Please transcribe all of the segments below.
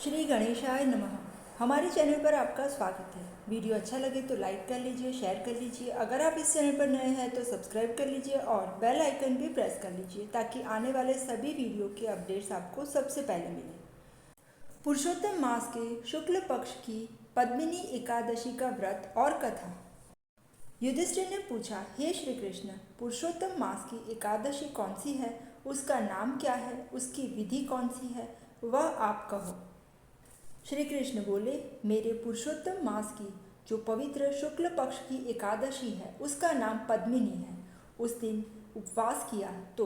श्री गणेशाय नमः। हमारे चैनल पर आपका स्वागत है। वीडियो अच्छा लगे तो लाइक कर लीजिए, शेयर कर लीजिए। अगर आप इस चैनल पर नए हैं तो सब्सक्राइब कर लीजिए और बेल आइकन भी प्रेस कर लीजिए ताकि आने वाले सभी वीडियो के अपडेट्स आपको सबसे पहले मिलें। पुरुषोत्तम मास के शुक्ल पक्ष की पद्मिनी एकादशी का व्रत और कथा। युधिष्ठिर ने पूछा, हे श्री कृष्ण, पुरुषोत्तम मास की एकादशी कौन सी है, उसका नाम क्या है, उसकी विधि कौन सी है, वह आप कहो। श्री कृष्ण बोले, मेरे पुरुषोत्तम मास की जो पवित्र शुक्ल पक्ष की एकादशी है उसका नाम पद्मिनी है। उस दिन उपवास किया तो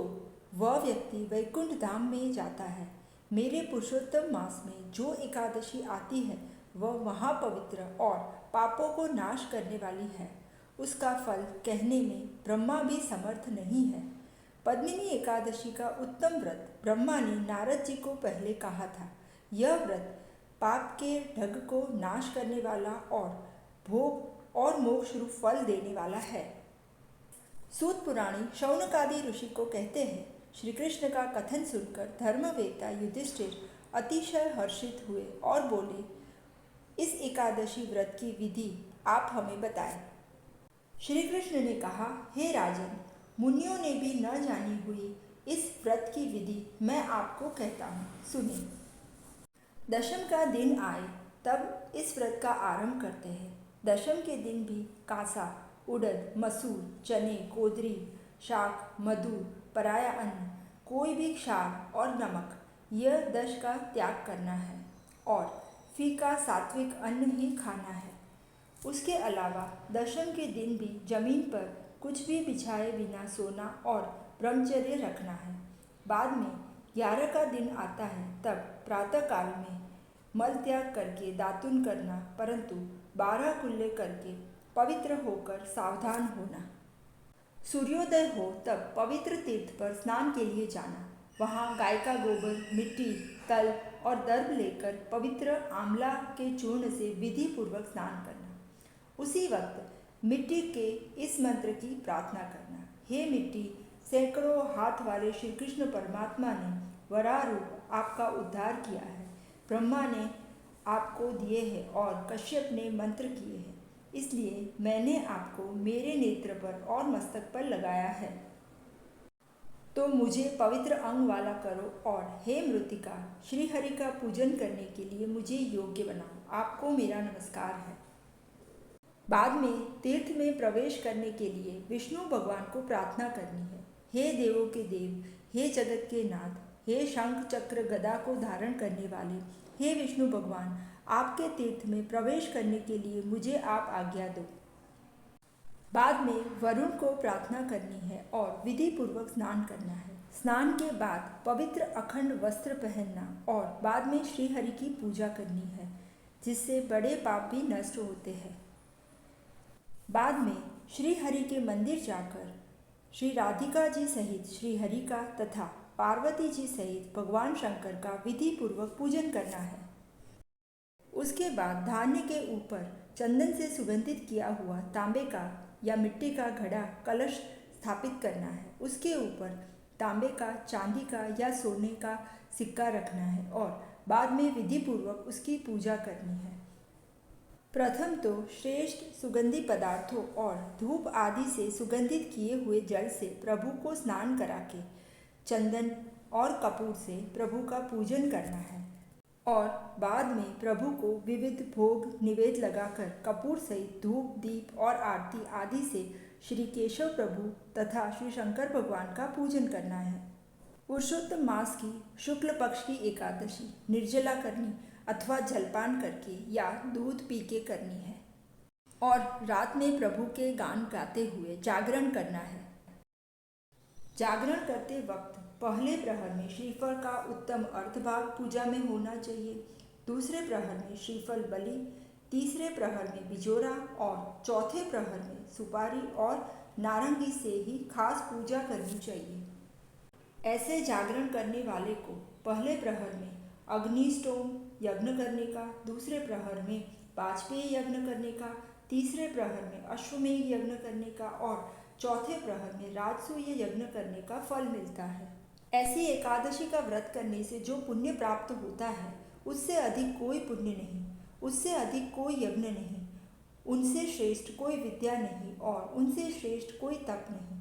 वह व्यक्ति वैकुंठ धाम में जाता है। मेरे पुरुषोत्तम मास में जो एकादशी आती है वह महापवित्र और पापों को नाश करने वाली है। उसका फल कहने में ब्रह्मा भी समर्थ नहीं है। पद्मिनी एकादशी का उत्तम व्रत ब्रह्मा ने नारद जी को पहले कहा था। यह व्रत पाप के ढग को नाश करने वाला और भोग और मोक्ष रूप फल देने वाला है। सूत पुराणी शौनकादि ऋषि को कहते हैं, श्री कृष्ण का कथन सुनकर धर्मवेत्ता युधिष्ठिर अतिशय हर्षित हुए और बोले, इस एकादशी व्रत की विधि आप हमें बताएं। श्री कृष्ण ने कहा, हे राजन, मुनियों ने भी न जानी हुई इस व्रत की विधि मैं आपको कहता हूँ, सुनिए। दशम का दिन आए तब इस व्रत का आरंभ करते हैं। दशम के दिन भी कासा, उड़द, मसूर, चने, कोदरी, शाक, मधु, पराया अन्न, कोई भी क्षार और नमक, यह 10 का त्याग करना है और फीका सात्विक अन्न ही खाना है। उसके अलावा दशम के दिन भी जमीन पर कुछ भी बिछाए बिना सोना और ब्रह्मचर्य रखना है। बाद में 11 का दिन आता है तब प्रातःकाल में मल त्याग करके दातुन करना, परंतु 12 कुल्ले करके पवित्र होकर सावधान होना। सूर्योदय हो तब पवित्र तीर्थ पर स्नान के लिए जाना। वहाँ गाय का गोबर, मिट्टी, तल और दर्भ लेकर पवित्र आंवला के चूर्ण से विधि पूर्वक स्नान करना। उसी वक्त मिट्टी के इस मंत्र की प्रार्थना करना, हे मिट्टी, सैकड़ों हाथ वाले श्री कृष्ण परमात्मा ने वराह रूप आपका उद्धार किया है। ब्रह्मा ने आपको दिए हैं और कश्यप ने मंत्र किए हैं, इसलिए मैंने आपको मेरे नेत्र पर और मस्तक पर लगाया है। तो मुझे पवित्र अंग वाला करो और हे मृत्तिका, श्री हरि का पूजन करने के लिए मुझे योग्य बनाओ। आपको मेरा नमस्कार है। बाद में तीर्थ में प्रवेश करने के लिए विष्णु भगवान को प्रार्थना करनी है, हे देवों के देव, हे जगत के नाथ, हे शंख चक्र गदा को धारण करने वाले, हे विष्णु भगवान, आपके तीर्थ में प्रवेश करने के लिए मुझे आप आज्ञा दो। बाद में वरुण को प्रार्थना करनी है और विधि पूर्वक स्नान करना है। स्नान के बाद पवित्र अखंड वस्त्र पहनना और बाद में श्री हरि की पूजा करनी है, जिससे बड़े पाप भी नष्ट होते हैं। बाद में श्री हरि के मंदिर जाकर श्री राधिका जी सहित श्री हरि का तथा पार्वती जी सहित भगवान शंकर का विधि पूर्वक पूजन करना है। उसके बाद धान्य के ऊपर चंदन से सुगंधित किया हुआ तांबे का या मिट्टी का घड़ा कलश स्थापित करना है। उसके ऊपर तांबे का, चांदी का या सोने का सिक्का रखना है और बाद में विधि पूर्वक उसकी पूजा करनी है। प्रथम तो श्रेष्ठ सुगंधी पदार्थों और धूप आदि से सुगंधित किए हुए जल से प्रभु को स्नान करा के चंदन और कपूर से प्रभु का पूजन करना है और बाद में प्रभु को विविध भोग निवेद लगाकर कपूर सहित धूप, दीप और आरती आदि से श्री केशव प्रभु तथा श्री शंकर भगवान का पूजन करना है। पुरुषोत्तम मास की शुक्ल पक्ष की एकादशी निर्जला करनी अथवा जलपान करके या दूध पी के करनी है और रात में प्रभु के गान गाते हुए जागरण करना है। जागरण करते वक्त पहले प्रहर में श्रीफल का उत्तम अर्धभाग पूजा में होना चाहिए, दूसरे प्रहर में श्रीफल बलि, तीसरे प्रहर में बिजोरा और चौथे प्रहर में सुपारी और नारंगी से ही खास पूजा करनी चाहिए। ऐसे जागरण करने वाले को पहले प्रहर में अग्निष्टोम यज्ञ करने का, दूसरे प्रहर में वाजपेय यज्ञ करने का, तीसरे प्रहर में अश्वमेध यज्ञ करने का और चौथे प्रहर में राजसूय यज्ञ करने का फल मिलता है। ऐसी एकादशी का व्रत करने से जो पुण्य प्राप्त होता है उससे अधिक कोई पुण्य नहीं, उससे अधिक कोई यज्ञ नहीं, उनसे श्रेष्ठ कोई विद्या नहीं और उनसे श्रेष्ठ कोई तप नहीं।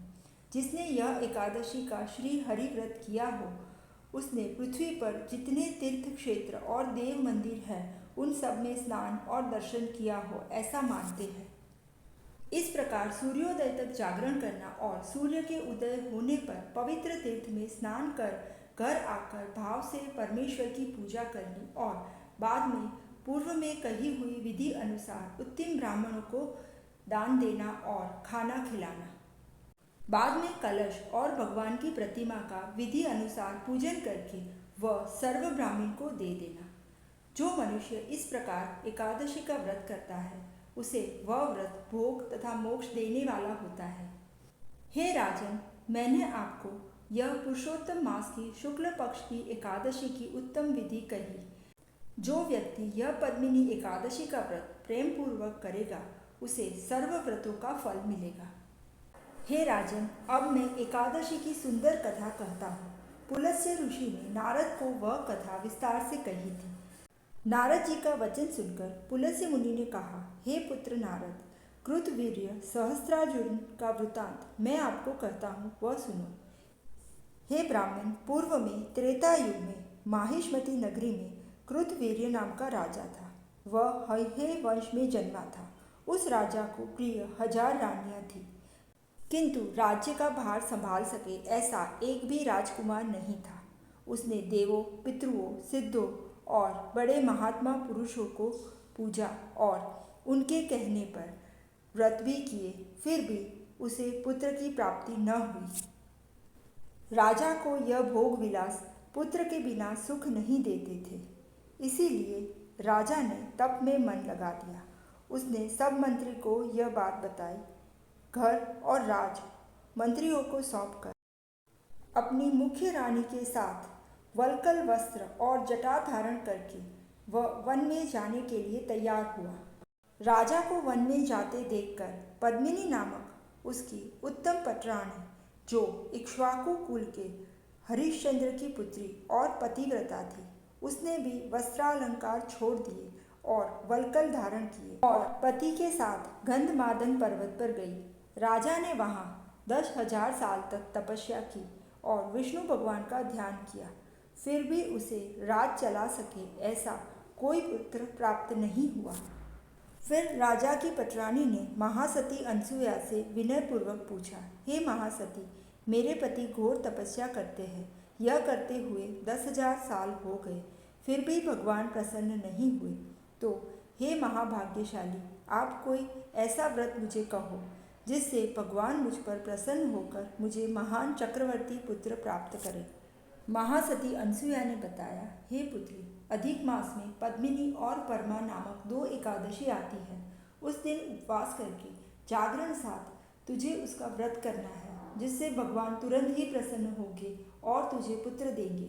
जिसने यह एकादशी का श्री हरि व्रत किया हो, उसने पृथ्वी पर जितने तीर्थ क्षेत्र और देव मंदिर हैं उन सब में स्नान और दर्शन किया हो, ऐसा मानते हैं। इस प्रकार सूर्योदय तक जागरण करना और सूर्य के उदय होने पर पवित्र तीर्थ में स्नान कर घर आकर भाव से परमेश्वर की पूजा करनी और बाद में पूर्व में कही हुई विधि अनुसार उत्तम ब्राह्मणों को दान देना और खाना खिलाना। बाद में कलश और भगवान की प्रतिमा का विधि अनुसार पूजन करके वह सर्व ब्राह्मण को दे देना। जो मनुष्य इस प्रकार एकादशी का व्रत करता है, उसे वह व्रत भोग तथा मोक्ष देने वाला होता है। हे राजन, मैंने आपको यह पुरुषोत्तम मास की शुक्ल पक्ष की एकादशी की उत्तम विधि कही। जो व्यक्ति यह पद्मिनी एकादशी का व्रत प्रेम पूर्वक करेगा, उसे सर्व व्रतों का फल मिलेगा। हे राजन, अब मैं एकादशी की सुंदर कथा कहता हूँ। पुलस्त्य ऋषि ने नारद को वह कथा विस्तार से कही थी। नारद जी का वचन सुनकर पुलस्त्य मुनि ने कहा, हे पुत्र नारद, कृतवीर्य सहस्त्रार्जुन का वृतांत मैं आपको कहता हूँ, वह सुनो। हे ब्राह्मण, पूर्व में त्रेता युग में माहिष्मती नगरी में कृतवीर्य नाम का राजा था। वह हैहय वंश में जन्मा था। उस राजा को प्रिय 1000 रानियां थीं, किंतु राज्य का भार संभाल सके ऐसा एक भी राजकुमार नहीं था। उसने देवों, पितरुओं, सिद्धों और बड़े महात्मा पुरुषों को पूजा और उनके कहने पर व्रत भी किए, फिर भी उसे पुत्र की प्राप्ति न हुई। राजा को यह भोग विलास पुत्र के बिना सुख नहीं देते थे, इसीलिए राजा ने तप में मन लगा दिया। उसने सब मंत्री को यह बात बताई। घर और राज मंत्रियों को सौंपकर अपनी मुख्य रानी के साथ वल्कल वस्त्र और जटा धारण करके वह वन में जाने के लिए तैयार हुआ। राजा को वन में जाते देखकर पद्मिनी नामक उसकी उत्तम पटरानी, जो इक्ष्वाकु कुल के हरिश्चंद्र की पुत्री और पतिव्रता थी, उसने भी वस्त्रालंकार छोड़ दिए और वल्कल धारण किए और पति के साथ गंधमादन पर्वत पर गई। राजा ने वहाँ 10,000 साल तक तपस्या की और विष्णु भगवान का ध्यान किया, फिर भी उसे राज चला सके ऐसा कोई पुत्र प्राप्त नहीं हुआ। फिर राजा की पटरानी ने महासती अनसुया से विनयपूर्वक पूछा, हे महासती, मेरे पति घोर तपस्या करते हैं। यह करते हुए 10,000 साल हो गए, फिर भी भगवान प्रसन्न नहीं हुए। तो हे महाभाग्यशाली, आप कोई ऐसा व्रत मुझे कहो जिससे भगवान मुझ पर प्रसन्न होकर मुझे महान चक्रवर्ती पुत्र प्राप्त करें। महासती अनसुया ने बताया, हे पुत्री, अधिक मास में पद्मिनी और परमा नामक 2 एकादशी आती है। उस दिन उपवास करके जागरण साथ तुझे उसका व्रत करना है, जिससे भगवान तुरंत ही प्रसन्न होंगे और तुझे पुत्र देंगे।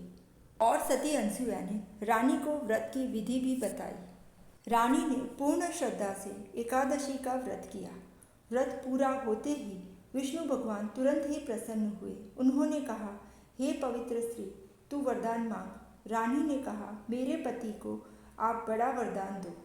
और सती अनसुया ने रानी को व्रत की विधि भी बताई। रानी ने पूर्ण श्रद्धा से एकादशी का व्रत किया। व्रत पूरा होते ही विष्णु भगवान तुरंत ही प्रसन्न हुए। उन्होंने कहा, हे पवित्र स्त्री, तू वरदान मांग। रानी ने कहा, मेरे पति को आप बड़ा वरदान दो।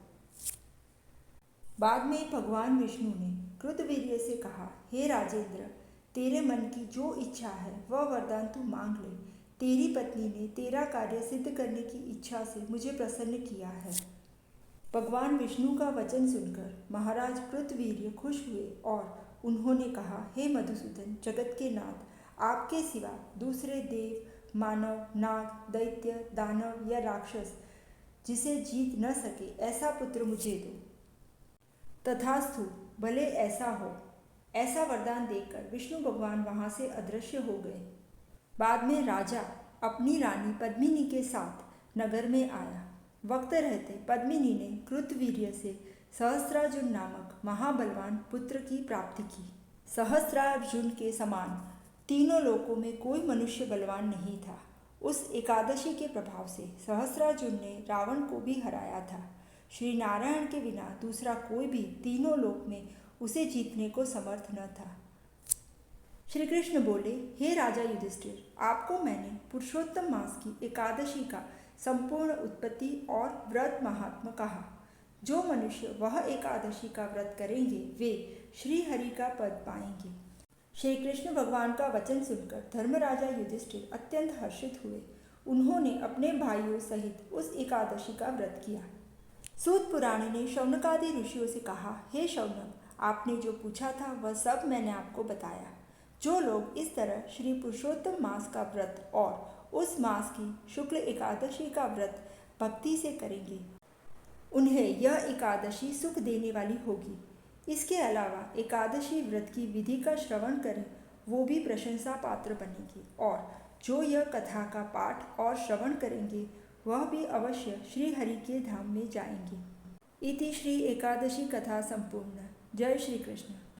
बाद में भगवान विष्णु ने कृतवीर्य से कहा, हे राजेंद्र, तेरे मन की जो इच्छा है वह वरदान तू मांग ले। तेरी पत्नी ने तेरा कार्य सिद्ध करने की इच्छा से मुझे प्रसन्न किया है। भगवान विष्णु का वचन सुनकर महाराज कृतवीर्य खुश हुए और उन्होंने कहा, हे मधुसूदन, जगत के नाथ, आपके सिवा दूसरे देव, मानव, नाग, दैत्य, दानव या राक्षस जिसे जीत न सके ऐसा पुत्र मुझे दो। तथास्तु, भले ऐसा हो। ऐसा वरदान देकर विष्णु भगवान वहाँ से अदृश्य हो गए। बाद में राजा अपनी रानी पद्मिनी के साथ नगर में आया। वक्त रहते पद्मिनी ने कृतवीर्य से सहस्त्रार्जुन नामक महाबलवान पुत्र की प्राप्ति की। सहस्त्रार्जुन के समान तीनों लोकों में कोई मनुष्य बलवान नहीं था। उस एकादशी के प्रभाव से सहस्त्रार्जुन ने रावण को भी हराया था। श्री नारायण के बिना दूसरा कोई भी तीनों लोक में उसे जीतने को समर्थ न था। श्री कृष्ण बोले, हे राजा युधिष्ठिर, आपको मैंने पुरुषोत्तम मास की एकादशी का संपूर्ण उत्पत्ति और व्रत महात्मा कहा। जो मनुष्य वह एकादशी का व्रत करेंगे वे श्री हरि का पद पाएंगे। श्री कृष्ण भगवान का वचन सुनकर धर्मराजा युधिष्ठिर अत्यंत हर्षित हुए। उन्होंने अपने भाइयों सहित उस एकादशी का व्रत किया। सूत पुराणी ने शौनकादि ऋषियों से कहा, हे शौनक, आपने जो पूछा था वह सब मैंने आपको बताया। जो लोग इस तरह श्री पुरुषोत्तम मास का व्रत और उस मास की शुक्ल एकादशी का व्रत भक्ति से करेंगे उन्हें यह एकादशी सुख देने वाली होगी। इसके अलावा एकादशी व्रत की विधि का श्रवण करें वो भी प्रशंसा पात्र बनेंगे और जो यह कथा का पाठ और श्रवण करेंगे वह भी अवश्य श्री हरि के धाम में जाएंगे। इति श्री एकादशी कथा संपूर्ण। जय श्री कृष्ण।